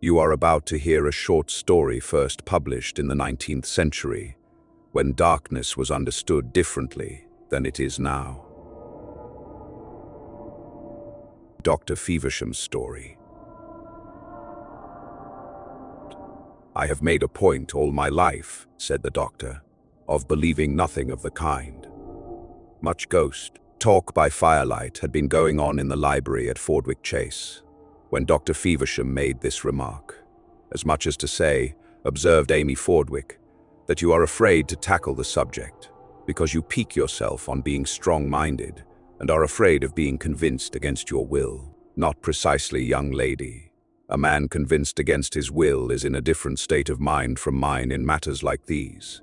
You are about to hear a short story first published in the 19th century, when darkness was understood differently than it is now. Dr. Feversham's story. "I have made a point all my life," said the doctor, "of believing nothing of the kind. Much ghost talk by firelight had been going on in the library at Fordwick Chase, when Dr. Feversham made this remark, as much as to say, observed Amy Fordwick, that you are afraid to tackle the subject, because you pique yourself on being strong-minded and are afraid of being convinced against your will. Not precisely, young lady. A man convinced against his will is in a different state of mind from mine in matters like these.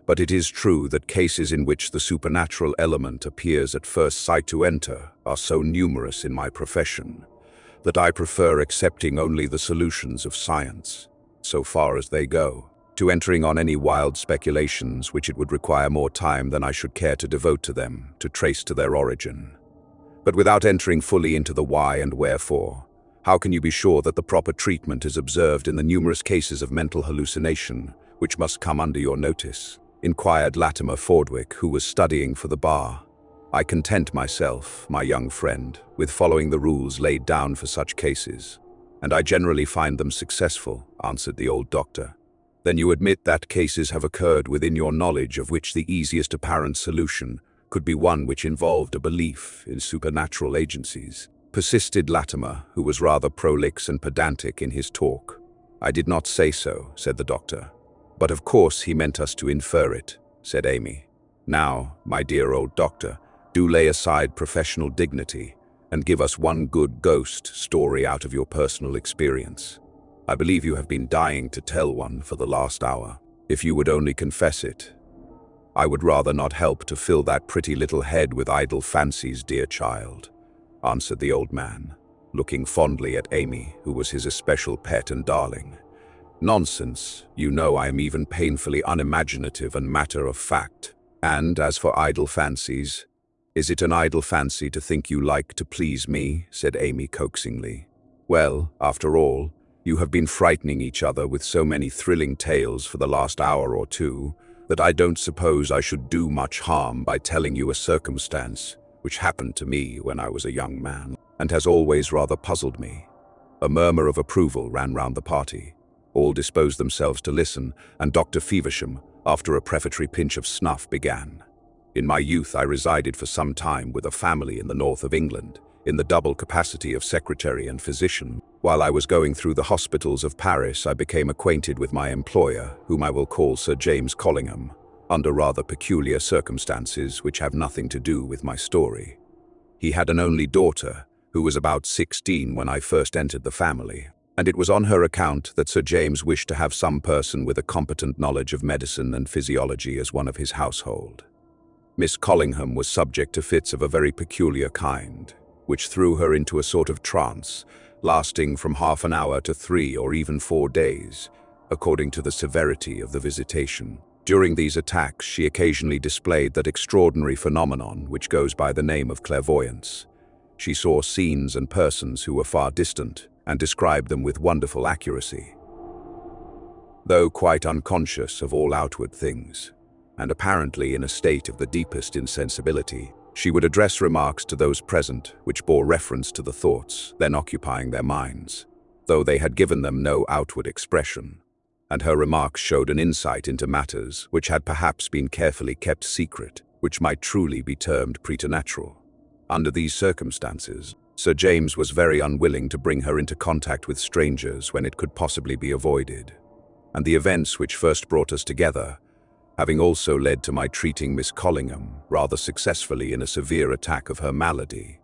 But it is true that cases in which the supernatural element appears at first sight to enter are so numerous in my profession that I prefer accepting only the solutions of science, so far as they go, to entering on any wild speculations which it would require more time than I should care to devote to them to trace to their origin. But without entering fully into the why and wherefore, how can you be sure that the proper treatment is observed in the numerous cases of mental hallucination which must come under your notice?" inquired Latimer Fordwick, who was studying for the bar. "I content myself, my young friend, with following the rules laid down for such cases, and I generally find them successful," answered the old doctor. "Then you admit that cases have occurred within your knowledge of which the easiest apparent solution could be one which involved a belief in supernatural agencies?" persisted Latimer, who was rather prolix and pedantic in his talk. "I did not say so," said the doctor. "But of course he meant us to infer it," said Amy. "Now, my dear old doctor, do lay aside professional dignity and give us one good ghost story out of your personal experience. I believe you have been dying to tell one for the last hour. If you would only confess it. I would rather not help to fill that pretty little head with idle fancies, dear child," answered the old man, looking fondly at Amy, who was his especial pet and darling. "Nonsense, you know I am even painfully unimaginative and matter-of-fact. And as for idle fancies, is it an idle fancy to think you like to please me?" said Amy coaxingly. "Well, after all, you have been frightening each other with so many thrilling tales for the last hour or two that I don't suppose I should do much harm by telling you a circumstance which happened to me when I was a young man, and has always rather puzzled me." A murmur of approval ran round the party. All disposed themselves to listen, and Dr. Feversham, after a prefatory pinch of snuff, began. "In my youth I resided for some time with a family in the north of England, in the double capacity of secretary and physician. While I was going through the hospitals of Paris, I became acquainted with my employer, whom I will call Sir James Collingham, under rather peculiar circumstances which have nothing to do with my story. He had an only daughter, who was about 16 when I first entered the family, and it was on her account that Sir James wished to have some person with a competent knowledge of medicine and physiology as one of his household. Miss Collingham was subject to fits of a very peculiar kind, which threw her into a sort of trance, lasting from half an hour to 3 or even 4 days, according to the severity of the visitation. During these attacks, she occasionally displayed that extraordinary phenomenon which goes by the name of clairvoyance. She saw scenes and persons who were far distant, and described them with wonderful accuracy. Though quite unconscious of all outward things, and apparently in a state of the deepest insensibility, she would address remarks to those present which bore reference to the thoughts then occupying their minds, though they had given them no outward expression, and her remarks showed an insight into matters which had perhaps been carefully kept secret, which might truly be termed preternatural. Under these circumstances, Sir James was very unwilling to bring her into contact with strangers when it could possibly be avoided, and the events which first brought us together, having also led to my treating Miss Collingham rather successfully in a severe attack of her malady,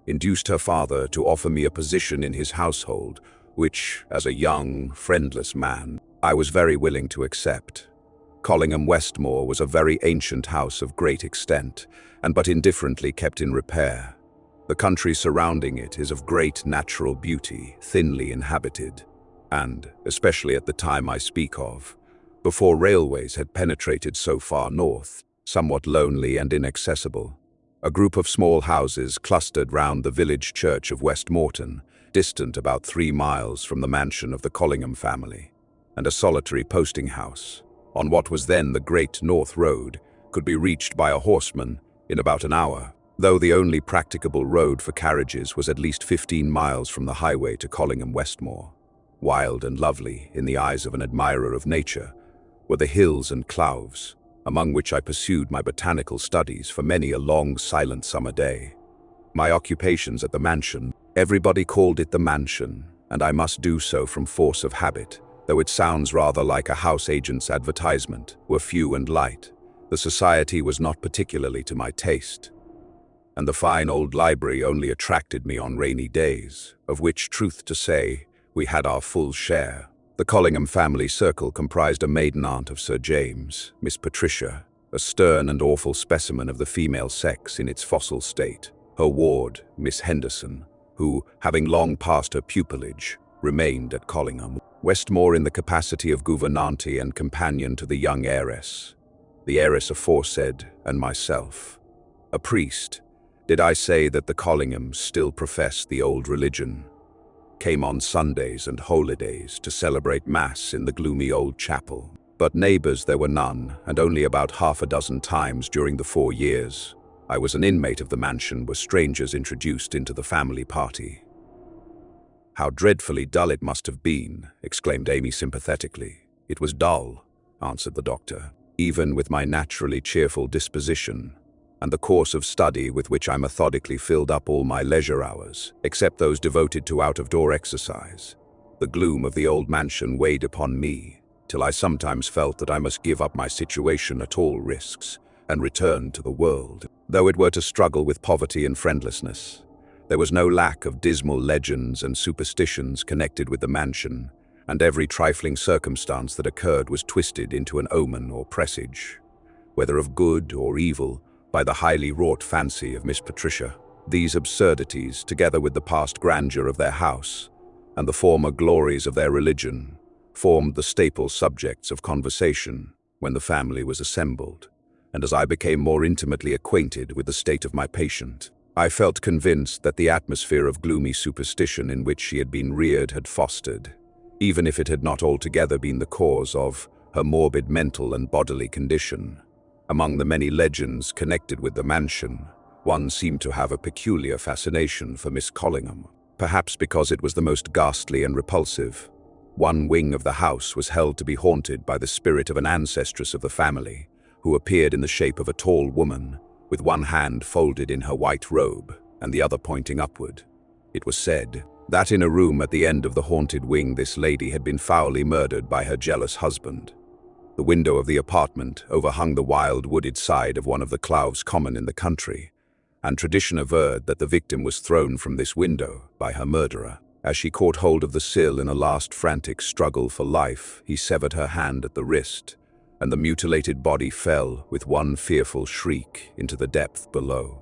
induced her father to offer me a position in his household, which, as a young, friendless man, I was very willing to accept. Collingham Westmore was a very ancient house of great extent, and but indifferently kept in repair. The country surrounding it is of great natural beauty, thinly inhabited, and, especially at the time I speak of, before railways had penetrated so far north, somewhat lonely and inaccessible. A group of small houses clustered round the village church of Westmorton, distant about 3 miles from the mansion of the Collingham family, and a solitary posting house, on what was then the Great North Road, could be reached by a horseman in about an hour, though the only practicable road for carriages was at least 15 miles from the highway to Collingham Westmoor. Wild and lovely, in the eyes of an admirer of nature, were the hills and cloughs, among which I pursued my botanical studies for many a long, silent summer day. My occupations at the mansion, everybody called it the mansion, and I must do so from force of habit, though it sounds rather like a house agent's advertisement, were few and light. The society was not particularly to my taste, and the fine old library only attracted me on rainy days, of which, truth to say, we had our full share. The Collingham family circle comprised a maiden aunt of Sir James, Miss Patricia, a stern and awful specimen of the female sex in its fossil state, her ward, Miss Henderson, who, having long passed her pupillage, remained at Collingham Westmoor in the capacity of gouvernante and companion to the young heiress, the heiress aforesaid, and myself. A priest, did I say that the Collinghams still professed the old religion, came on Sundays and holidays to celebrate Mass in the gloomy old chapel. But neighbours there were none, and only about half a dozen times during the 4 years I was an inmate of the mansion were strangers introduced into the family party. "How dreadfully dull it must have been," exclaimed Amy sympathetically. "It was dull," answered the doctor, "even with my naturally cheerful disposition, and the course of study with which I methodically filled up all my leisure hours, except those devoted to out-of-door exercise. The gloom of the old mansion weighed upon me, till I sometimes felt that I must give up my situation at all risks, and return to the world, though it were to struggle with poverty and friendlessness. There was no lack of dismal legends and superstitions connected with the mansion, and every trifling circumstance that occurred was twisted into an omen or presage, whether of good or evil, by the highly wrought fancy of Miss Patricia. These absurdities, together with the past grandeur of their house, and the former glories of their religion, formed the staple subjects of conversation when the family was assembled, and as I became more intimately acquainted with the state of my patient, I felt convinced that the atmosphere of gloomy superstition in which she had been reared had fostered, even if it had not altogether been the cause of her morbid mental and bodily condition. Among the many legends connected with the mansion, one seemed to have a peculiar fascination for Miss Collingham, perhaps because it was the most ghastly and repulsive. One wing of the house was held to be haunted by the spirit of an ancestress of the family, who appeared in the shape of a tall woman, with one hand folded in her white robe and the other pointing upward. It was said that in a room at the end of the haunted wing this lady had been foully murdered by her jealous husband. The window of the apartment overhung the wild wooded side of one of the cloughs common in the country, and tradition averred that the victim was thrown from this window by her murderer. As she caught hold of the sill in a last frantic struggle for life, he severed her hand at the wrist, and the mutilated body fell with one fearful shriek into the depth below.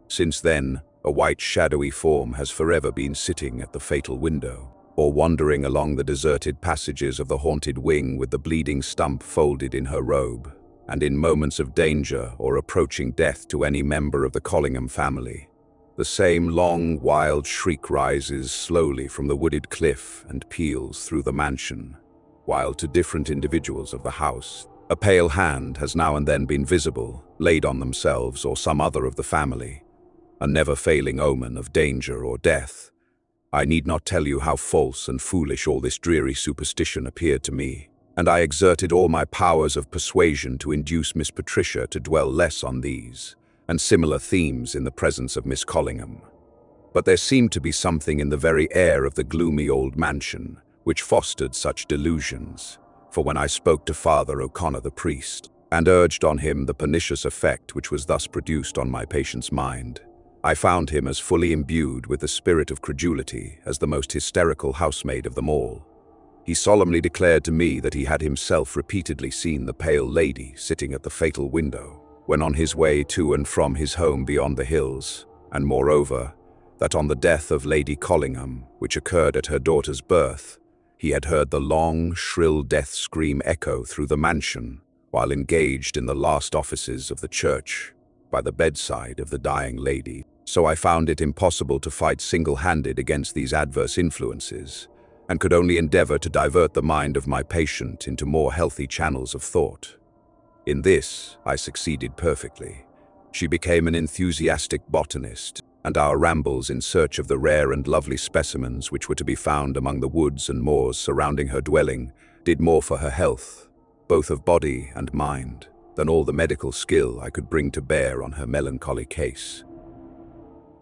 Since then, a white shadowy form has forever been sitting at the fatal window, or wandering along the deserted passages of the haunted wing with the bleeding stump folded in her robe, and in moments of danger or approaching death to any member of the Collingham family, the same long, wild shriek rises slowly from the wooded cliff and peals through the mansion, while to different individuals of the house, a pale hand has now and then been visible, laid on themselves or some other of the family, a never-failing omen of danger or death. I need not tell you how false and foolish all this dreary superstition appeared to me, and I exerted all my powers of persuasion to induce Miss Patricia to dwell less on these and similar themes in the presence of Miss Collingham. But there seemed to be something in the very air of the gloomy old mansion which fostered such delusions, for when I spoke to Father O'Connor the priest, and urged on him the pernicious effect which was thus produced on my patient's mind, I found him as fully imbued with the spirit of credulity as the most hysterical housemaid of them all. He solemnly declared to me that he had himself repeatedly seen the pale lady sitting at the fatal window when on his way to and from his home beyond the hills, and moreover, that on the death of Lady Collingham, which occurred at her daughter's birth, he had heard the long, shrill death scream echo through the mansion while engaged in the last offices of the church by the bedside of the dying lady. So I found it impossible to fight single-handed against these adverse influences, and could only endeavor to divert the mind of my patient into more healthy channels of thought. In this, I succeeded perfectly. She became an enthusiastic botanist, and our rambles in search of the rare and lovely specimens which were to be found among the woods and moors surrounding her dwelling did more for her health, both of body and mind, than all the medical skill I could bring to bear on her melancholy case.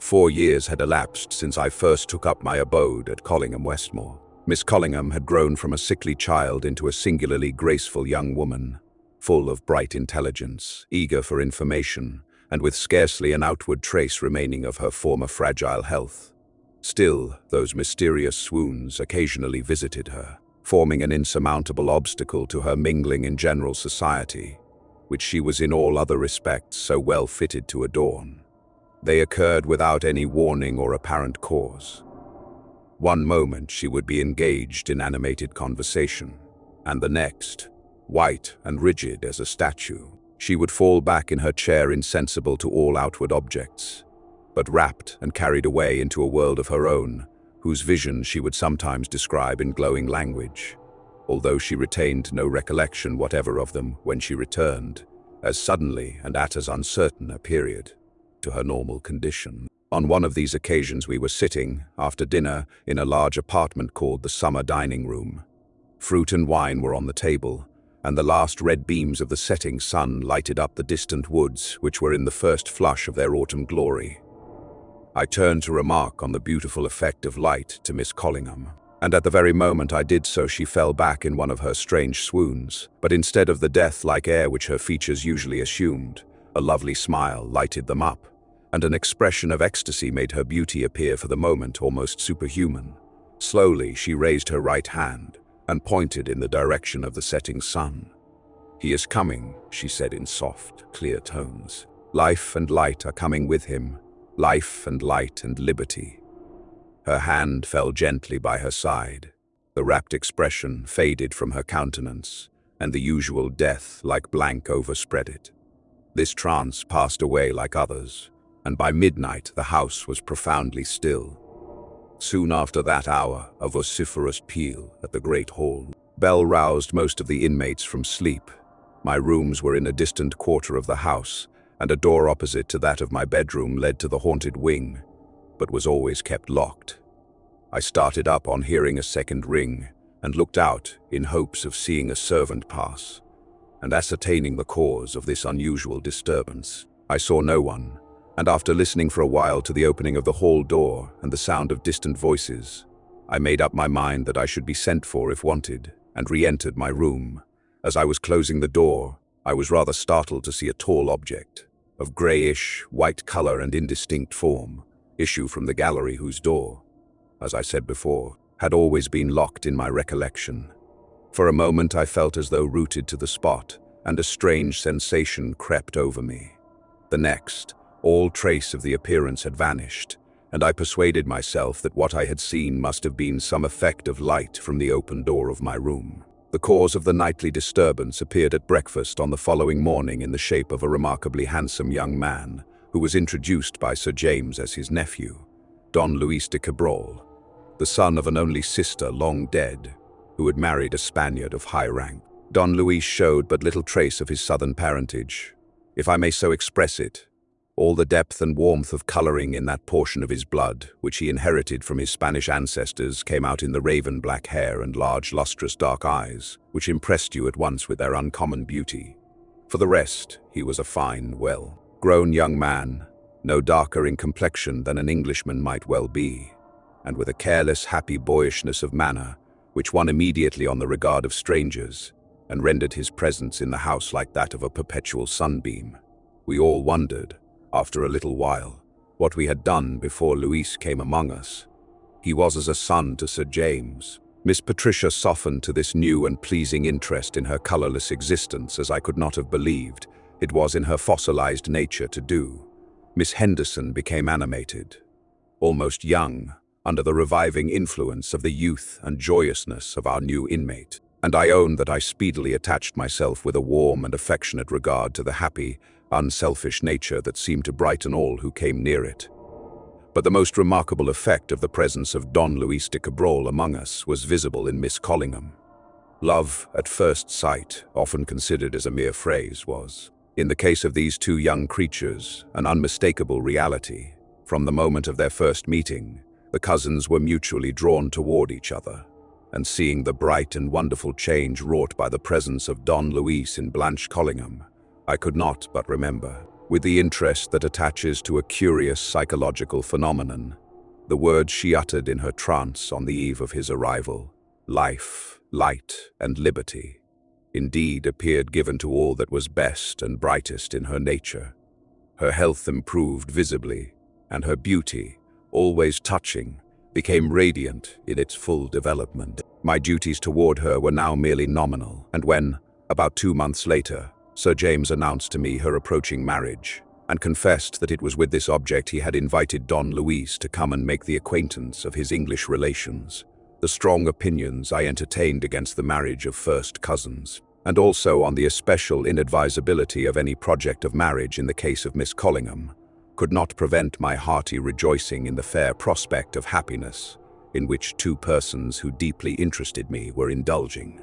4 years had elapsed since I first took up my abode at Collingham, Westmore. Miss Collingham had grown from a sickly child into a singularly graceful young woman, full of bright intelligence, eager for information, and with scarcely an outward trace remaining of her former fragile health. Still, those mysterious swoons occasionally visited her, forming an insurmountable obstacle to her mingling in general society, which she was in all other respects so well fitted to adorn. They occurred without any warning or apparent cause. One moment she would be engaged in animated conversation, and the next, white and rigid as a statue, she would fall back in her chair insensible to all outward objects, but wrapped and carried away into a world of her own, whose vision she would sometimes describe in glowing language, although she retained no recollection whatever of them when she returned, as suddenly and at as uncertain a period, to her normal condition. On one of these occasions we were sitting, after dinner, in a large apartment called the summer dining room. Fruit and wine were on the table, and the last red beams of the setting sun lighted up the distant woods which were in the first flush of their autumn glory. I turned to remark on the beautiful effect of light to Miss Collingham, and at the very moment I did so she fell back in one of her strange swoons, but instead of the death-like air which her features usually assumed, a lovely smile lighted them up, and an expression of ecstasy made her beauty appear for the moment almost superhuman. Slowly she raised her right hand and pointed in the direction of the setting sun. "He is coming," she said in soft, clear tones. "Life and light are coming with him, life and light and liberty." Her hand fell gently by her side. The rapt expression faded from her countenance, and the usual death-like blank overspread it. This trance passed away like others, and by midnight the house was profoundly still. Soon after that hour, a vociferous peal at the great hall bell roused most of the inmates from sleep. My rooms were in a distant quarter of the house, and a door opposite to that of my bedroom led to the haunted wing, but was always kept locked. I started up on hearing a second ring, and looked out in hopes of seeing a servant pass, and ascertaining the cause of this unusual disturbance. I saw no one, and after listening for a while to the opening of the hall door and the sound of distant voices, I made up my mind that I should be sent for if wanted, and re-entered my room. As I was closing the door, I was rather startled to see a tall object, of greyish, white color and indistinct form, issue from the gallery whose door, as I said before, had always been locked in my recollection. For a moment I felt as though rooted to the spot, and a strange sensation crept over me. The next, all trace of the appearance had vanished, and I persuaded myself that what I had seen must have been some effect of light from the open door of my room. The cause of the nightly disturbance appeared at breakfast on the following morning in the shape of a remarkably handsome young man, who was introduced by Sir James as his nephew, Don Luis de Cabral, the son of an only sister long dead, who had married a Spaniard of high rank. Don Luis showed but little trace of his southern parentage. If I may so express it, all the depth and warmth of coloring in that portion of his blood, which he inherited from his Spanish ancestors, came out in the raven-black hair and large, lustrous dark eyes, which impressed you at once with their uncommon beauty. For the rest, he was a fine, well-grown young man, no darker in complexion than an Englishman might well be, and with a careless, happy boyishness of manner, which won immediately on the regard of strangers, and rendered his presence in the house like that of a perpetual sunbeam. We all wondered, after a little while, what we had done before Luis came among us. He was as a son to Sir James. Miss Patricia softened to this new and pleasing interest in her colorless existence as I could not have believed it was in her fossilized nature to do. Miss Henderson became animated, almost young, under the reviving influence of the youth and joyousness of our new inmate, and I own that I speedily attached myself with a warm and affectionate regard to the happy, unselfish nature that seemed to brighten all who came near it. But the most remarkable effect of the presence of Don Luis de Cabral among us was visible in Miss Collingham. Love at first sight, often considered as a mere phrase, was, in the case of these two young creatures, an unmistakable reality. From the moment of their first meeting, the cousins were mutually drawn toward each other, and seeing the bright and wonderful change wrought by the presence of Don Luis in Blanche Collingham, I could not but remember, with the interest that attaches to a curious psychological phenomenon, the words she uttered in her trance on the eve of his arrival: life, light, and liberty, indeed appeared given to all that was best and brightest in her nature. Her health improved visibly, and her beauty, always touching, became radiant in its full development. My duties toward her were now merely nominal, and when, about 2 months later, Sir James announced to me her approaching marriage, and confessed that it was with this object he had invited Don Luis to come and make the acquaintance of his English relations, the strong opinions I entertained against the marriage of first cousins, and also on the especial inadvisability of any project of marriage in the case of Miss Collingham, could not prevent my hearty rejoicing in the fair prospect of happiness in which two persons who deeply interested me were indulging.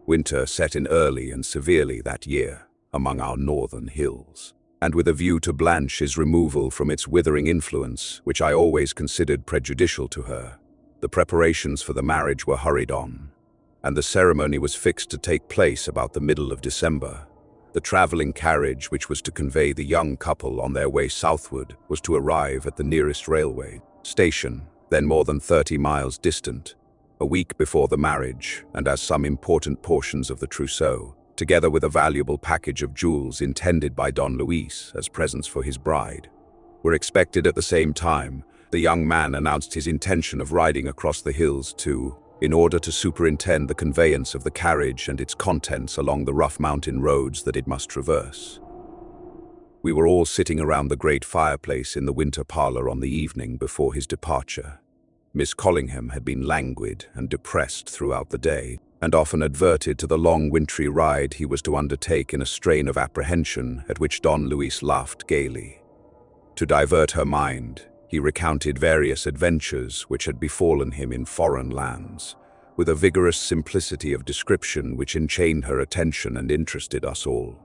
Winter set in early and severely that year among our northern hills, and with a view to Blanche's removal from its withering influence, which I always considered prejudicial to her, the preparations for the marriage were hurried on, and the ceremony was fixed to take place about the middle of December. The traveling carriage which was to convey the young couple on their way southward was to arrive at the nearest railway station, then more than 30 miles distant, a week before the marriage, and as some important portions of the trousseau, together with a valuable package of jewels intended by Don Luis as presents for his bride, were expected at the same time. The young man announced his intention of riding across the hills in order to superintend the conveyance of the carriage and its contents along the rough mountain roads that it must traverse. We were all sitting around the great fireplace in the winter parlor on the evening before his departure. Miss Collingham had been languid and depressed throughout the day, and often adverted to the long wintry ride he was to undertake in a strain of apprehension at which Don Luis laughed gaily. To divert her mind, he recounted various adventures which had befallen him in foreign lands, with a vigorous simplicity of description which enchained her attention and interested us all.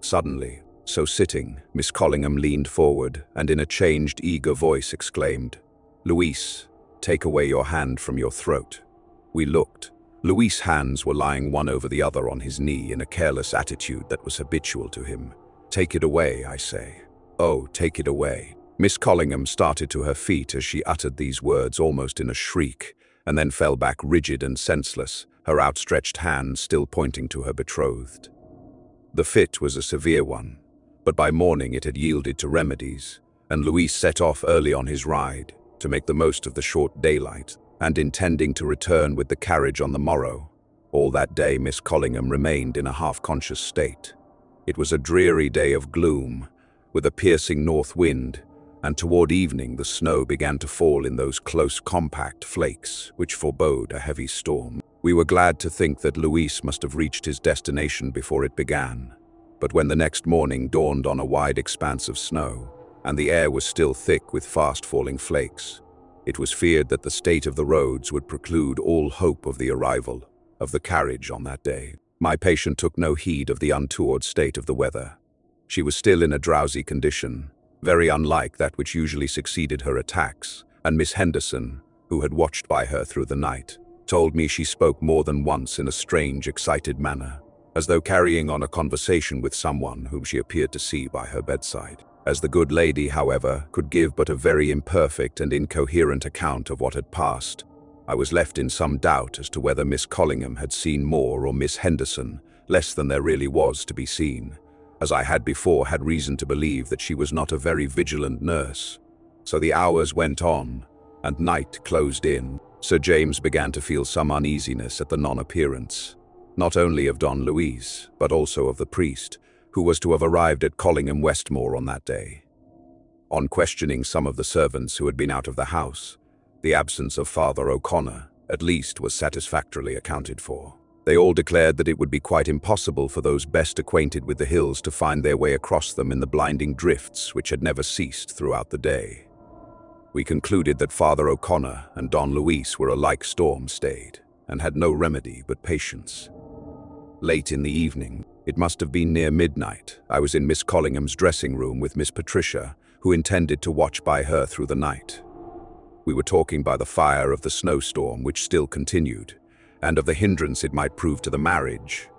Suddenly, so sitting, Miss Collingham leaned forward and in a changed, eager voice exclaimed, "Luis, take away your hand from your throat." We looked. Luis' hands were lying one over the other on his knee in a careless attitude that was habitual to him. "Take it away, I say. Oh, take it away." Miss Collingham started to her feet as she uttered these words almost in a shriek, and then fell back rigid and senseless, her outstretched hand still pointing to her betrothed. The fit was a severe one, but by morning it had yielded to remedies, and Luis set off early on his ride to make the most of the short daylight, and intending to return with the carriage on the morrow. All that day Miss Collingham remained in a half-conscious state. It was a dreary day of gloom, with a piercing north wind, and toward evening the snow began to fall in those close, compact flakes which forebode a heavy storm. We were glad to think that Luis must have reached his destination before it began, but when the next morning dawned on a wide expanse of snow, and the air was still thick with fast-falling flakes, it was feared that the state of the roads would preclude all hope of the arrival of the carriage on that day. My patient took no heed of the untoward state of the weather. She was still in a drowsy condition, very unlike that which usually succeeded her attacks, and Miss Henderson, who had watched by her through the night, told me she spoke more than once in a strange, excited manner, as though carrying on a conversation with someone whom she appeared to see by her bedside. As the good lady, however, could give but a very imperfect and incoherent account of what had passed, I was left in some doubt as to whether Miss Collingham had seen more or Miss Henderson less than there really was to be seen, as I had before had reason to believe that she was not a very vigilant nurse. So the hours went on, and night closed in. Sir James began to feel some uneasiness at the non-appearance, not only of Don Luis, but also of the priest, who was to have arrived at Collingham Westmore on that day. On questioning some of the servants who had been out of the house, the absence of Father O'Connor, at least, was satisfactorily accounted for. They all declared that it would be quite impossible for those best acquainted with the hills to find their way across them in the blinding drifts which had never ceased throughout the day. We concluded that Father O'Connor and Don Luis were alike storm-stayed and had no remedy but patience. Late in the evening, it must have been near midnight, I was in Miss Collingham's dressing room with Miss Patricia, who intended to watch by her through the night. We were talking by the fire of the snowstorm which still continued, and of the hindrance it might prove to the marriage,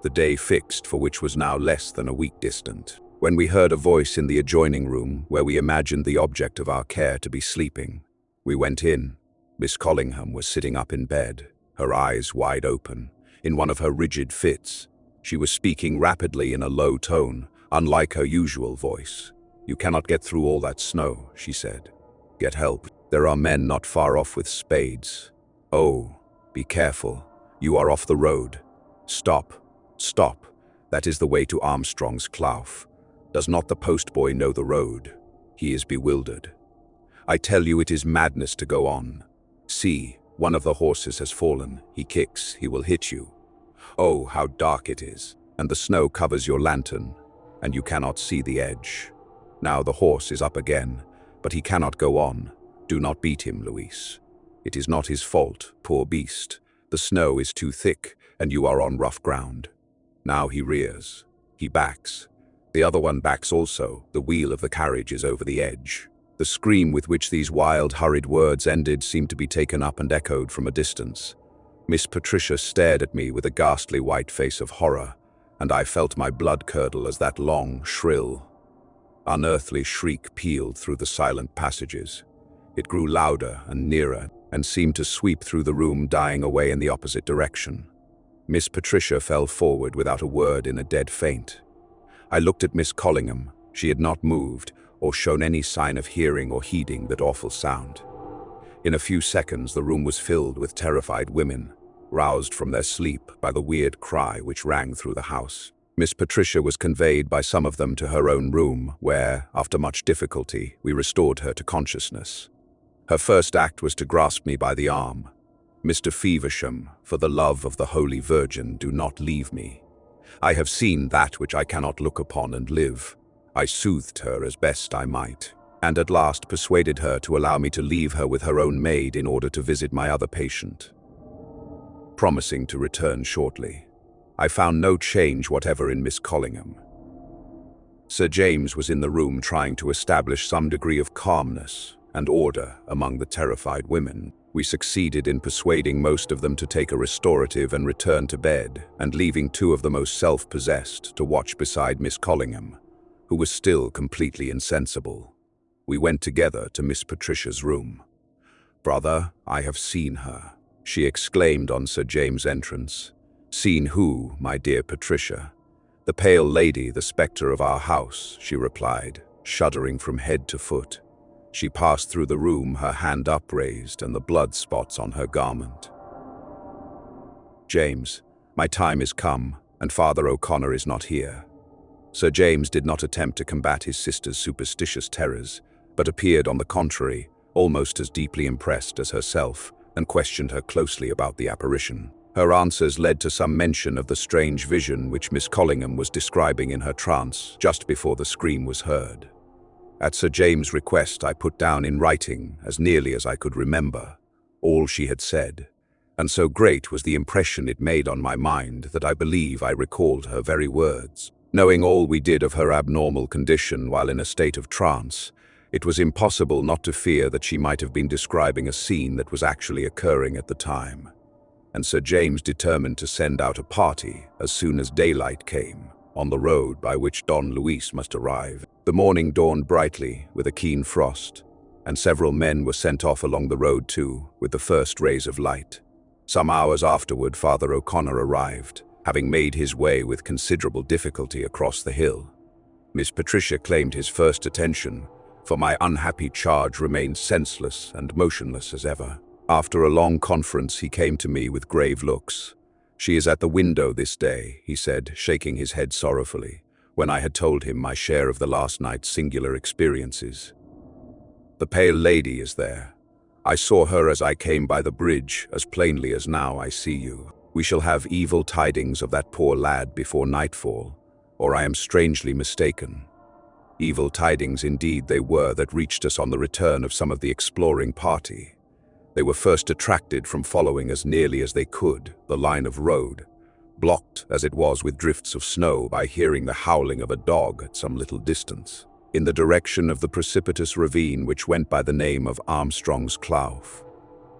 the day fixed for which was now less than a week distant, when we heard a voice in the adjoining room where we imagined the object of our care to be sleeping. We went in. Miss Collingham was sitting up in bed, her eyes wide open, in one of her rigid fits. She was speaking rapidly in a low tone, unlike her usual voice. "You cannot get through all that snow," she said. "Get help. There are men not far off with spades. Oh, be careful. You are off the road. Stop. Stop. That is the way to Armstrong's Clough. Does not the postboy know the road? He is bewildered. I tell you it is madness to go on. See, one of the horses has fallen. He kicks. He will hit you. Oh, how dark it is, and the snow covers your lantern, and you cannot see the edge. Now the horse is up again, but he cannot go on. Do not beat him, Luis. It is not his fault, poor beast. The snow is too thick, and you are on rough ground. Now he rears. He backs. The other one backs also. The wheel of the carriage is over the edge." The scream with which these wild, hurried words ended seemed to be taken up and echoed from a distance. Miss Patricia stared at me with a ghastly white face of horror, and I felt my blood curdle as that long, shrill, unearthly shriek pealed through the silent passages. It grew louder and nearer, and seemed to sweep through the room, dying away in the opposite direction. Miss Patricia fell forward without a word in a dead faint. I looked at Miss Collingham. She had not moved, or shown any sign of hearing or heeding that awful sound. In a few seconds, the room was filled with terrified women, roused from their sleep by the weird cry which rang through the house. Miss Patricia was conveyed by some of them to her own room, where, after much difficulty, we restored her to consciousness. Her first act was to grasp me by the arm. "Mr. Feversham, for the love of the Holy Virgin, do not leave me. I have seen that which I cannot look upon and live." I soothed her as best I might, and at last persuaded her to allow me to leave her with her own maid in order to visit my other patient, promising to return shortly. I found no change whatever in Miss Collingham. Sir James was in the room trying to establish some degree of calmness and order among the terrified women. We succeeded in persuading most of them to take a restorative and return to bed, and leaving two of the most self-possessed to watch beside Miss Collingham, who was still completely insensible. We went together to Miss Patricia's room. "Brother, I have seen her," she exclaimed on Sir James' entrance. "Seen who, my dear Patricia?" "The pale lady, the spectre of our house," she replied, shuddering from head to foot. She passed through the room, her hand upraised and the blood spots on her garment. "James, my time is come, and Father O'Connor is not here." Sir James did not attempt to combat his sister's superstitious terrors, but appeared, on the contrary, almost as deeply impressed as herself, and questioned her closely about the apparition. Her answers led to some mention of the strange vision which Miss Collingham was describing in her trance just before the scream was heard. At Sir James' request, I put down in writing, as nearly as I could remember, all she had said, and so great was the impression it made on my mind that I believe I recalled her very words. Knowing all we did of her abnormal condition while in a state of trance, it was impossible not to fear that she might have been describing a scene that was actually occurring at the time, and Sir James determined to send out a party as soon as daylight came, on the road by which Don Luis must arrive. The morning dawned brightly, with a keen frost, and several men were sent off along the road too, with the first rays of light. Some hours afterward, Father O'Connor arrived, having made his way with considerable difficulty across the hill. Miss Patricia claimed his first attention, for my unhappy charge remained senseless and motionless as ever. After a long conference, he came to me with grave looks. "She is at the window this day," he said, shaking his head sorrowfully, when I had told him my share of the last night's singular experiences. "The pale lady is there. I saw her as I came by the bridge, as plainly as now I see you. We shall have evil tidings of that poor lad before nightfall, or I am strangely mistaken." Evil tidings indeed they were that reached us on the return of some of the exploring party. They were first attracted from following as nearly as they could the line of road, blocked as it was with drifts of snow, by hearing the howling of a dog at some little distance, in the direction of the precipitous ravine which went by the name of Armstrong's Clough.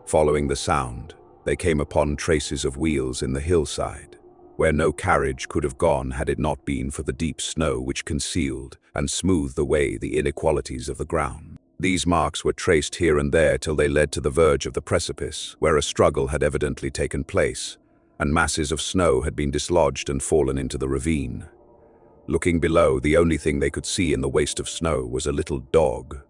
Following the sound, they came upon traces of wheels in the hillside, where no carriage could have gone had it not been for the deep snow which concealed and smoothed away the inequalities of the ground. These marks were traced here and there till they led to the verge of the precipice, where a struggle had evidently taken place, and masses of snow had been dislodged and fallen into the ravine. Looking below, the only thing they could see in the waste of snow was a little dog,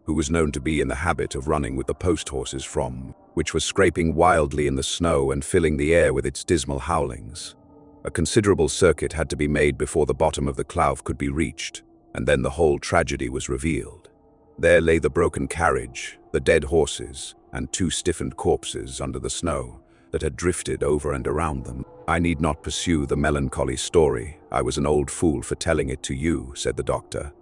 who was known to be in the habit of running with the post horses from, which was scraping wildly in the snow and filling the air with its dismal howlings. A considerable circuit had to be made before the bottom of the Clough could be reached, and then the whole tragedy was revealed. There lay the broken carriage, the dead horses, and 2 stiffened corpses under the snow that had drifted over and around them. "I need not pursue the melancholy story. I was an old fool for telling it to you," said the doctor.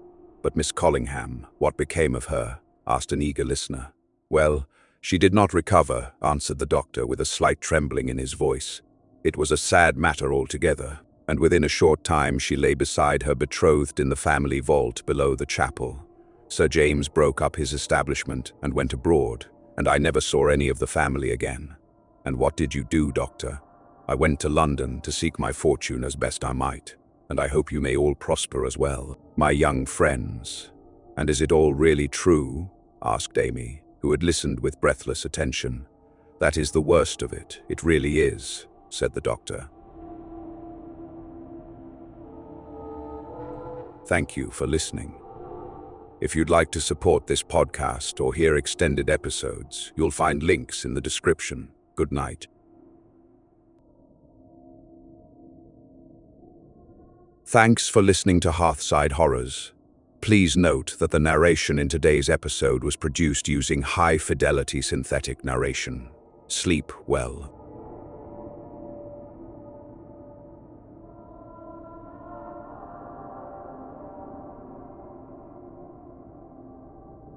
"But Miss Collingham, what became of her?" asked an eager listener. "Well, she did not recover," answered the doctor with a slight trembling in his voice. "It was a sad matter altogether, and within a short time she lay beside her betrothed in the family vault below the chapel. Sir James broke up his establishment and went abroad, and I never saw any of the family again." "And what did you do, doctor?" "I went to London to seek my fortune as best I might, and I hope you may all prosper as well, my young friends." "And is it all really true?" asked Amy, who had listened with breathless attention. "That is the worst of it, it really is," said the doctor. Thank you for listening. If you'd like to support this podcast or hear extended episodes, you'll find links in the description. Good night. Thanks for listening to Hearthside Horrors. Please note that the narration in today's episode was produced using high-fidelity synthetic narration. Sleep well.